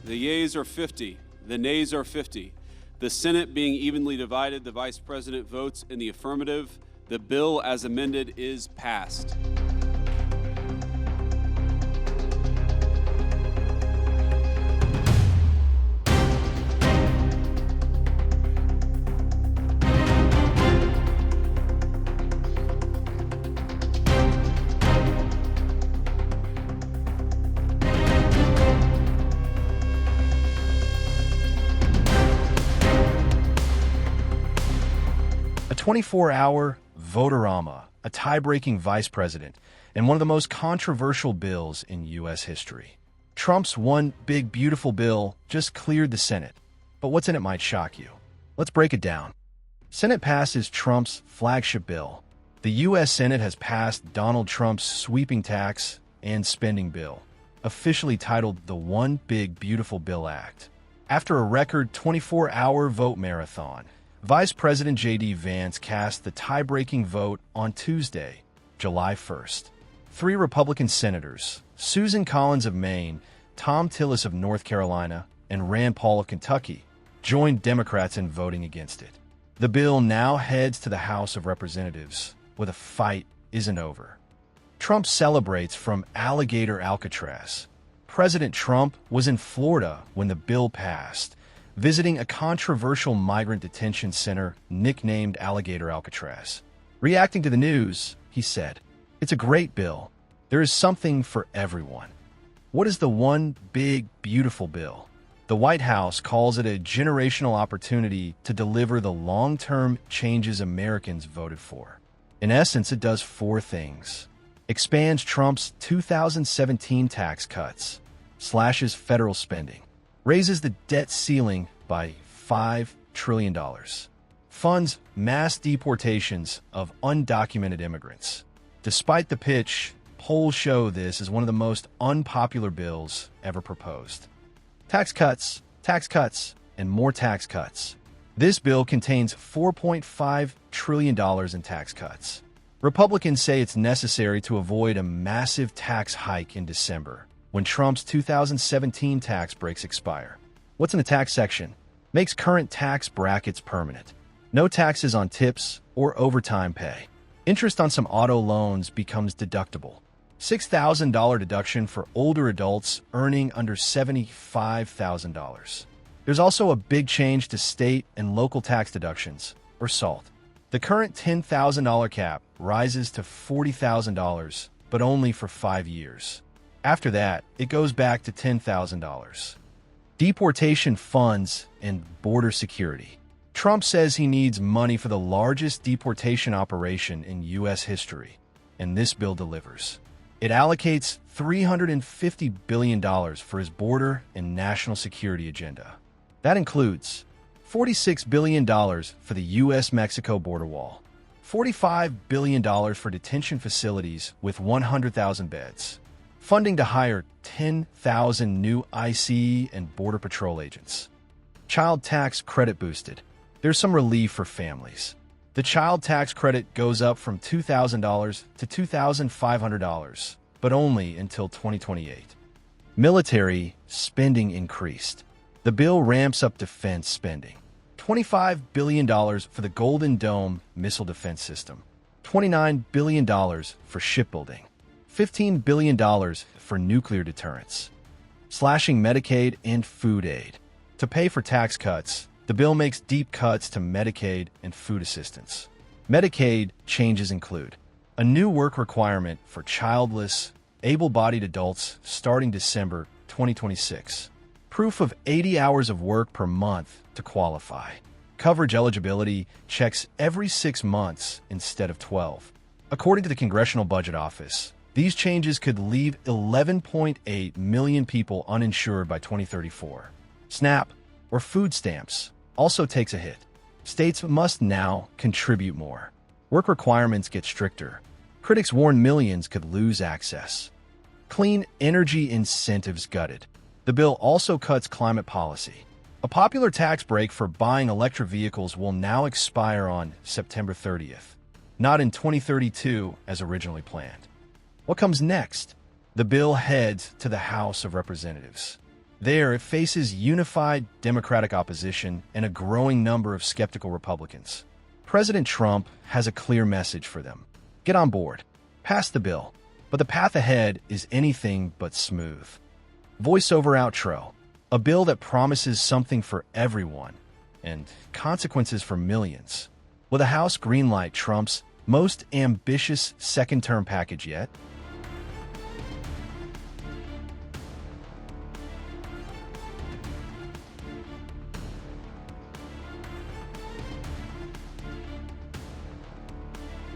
The yeas are 50. The nays are 50. The Senate being evenly divided, the Vice President votes in the affirmative. The bill as amended is passed. A 24-hour vote-a-rama, a tie-breaking vice president, and one of the most controversial bills in U.S. history. Trump's one big, beautiful bill just cleared the Senate, but what's in it might shock you. Let's break it down. Senate passes Trump's flagship bill. The U.S. Senate has passed Donald Trump's sweeping tax and spending bill, officially titled the One Big Beautiful Bill Act. After a record 24-hour vote marathon, Vice President JD Vance cast the tie-breaking vote on Tuesday, July 1st. 3 Republican senators, Susan Collins of Maine, Tom Tillis of North Carolina, and Rand Paul of Kentucky, joined Democrats in voting against it. The bill now heads to the House of Representatives, where the fight isn't over. Trump celebrates from Alligator Alcatraz. President Trump was in Florida when the bill passed, visiting a controversial migrant detention center nicknamed Alligator Alcatraz. Reacting to the news, he said, "It's a great bill. There is something for everyone." What is the One Big Beautiful Bill? The White House calls it a generational opportunity to deliver the long-term changes Americans voted for. In essence, it does 4 things. Expands Trump's 2017 tax cuts, slashes federal spending, raises the debt ceiling by $5 trillion, funds mass deportations of undocumented immigrants. Despite the pitch, polls show this is one of the most unpopular bills ever proposed. Tax cuts, and more tax cuts. This bill contains $4.5 trillion in tax cuts. Republicans say it's necessary to avoid a massive tax hike in December, when Trump's 2017 tax breaks expire. What's in the tax section? Makes current tax brackets permanent. No taxes on tips or overtime pay. Interest on some auto loans becomes deductible. $6,000 deduction for older adults earning under $75,000. There's also a big change to state and local tax deductions, or SALT. The current $10,000 cap rises to $40,000, but only for 5 years. After that, it goes back to $10,000. Deportation funds and border security. Trump says he needs money for the largest deportation operation in U.S. history, and this bill delivers. It allocates $350 billion for his border and national security agenda. That includes $46 billion for the U.S.-Mexico border wall, $45 billion for detention facilities with 100,000 beds, funding to hire 10,000 new ICE and Border Patrol agents. Child tax credit boosted. There's some relief for families. The child tax credit goes up from $2,000 to $2,500, but only until 2028. Military spending increased. The bill ramps up defense spending. $25 billion for the Golden Dome missile defense system. $29 billion for shipbuilding. $15 billion for nuclear deterrence, slashing Medicaid and food aid. To pay for tax cuts, the bill makes deep cuts to Medicaid and food assistance. Medicaid changes include a new work requirement for childless, able-bodied adults starting December 2026, proof of 80 hours of work per month to qualify. Coverage eligibility checks every 6 months instead of 12. According to the Congressional Budget Office, these changes could leave 11.8 million people uninsured by 2034. SNAP, or food stamps, also takes a hit. States must now contribute more. Work requirements get stricter. Critics warn millions could lose access. Clean energy incentives gutted. The bill also cuts climate policy. A popular tax break for buying electric vehicles will now expire on September 30th, not in 2032 as originally planned. What comes next? The bill heads to the House of Representatives. There, it faces unified Democratic opposition and a growing number of skeptical Republicans. President Trump has a clear message for them. Get on board. Pass the bill. But the path ahead is anything but smooth. Voiceover outro. A bill that promises something for everyone and consequences for millions. Will the House greenlight Trump's most ambitious second-term package yet?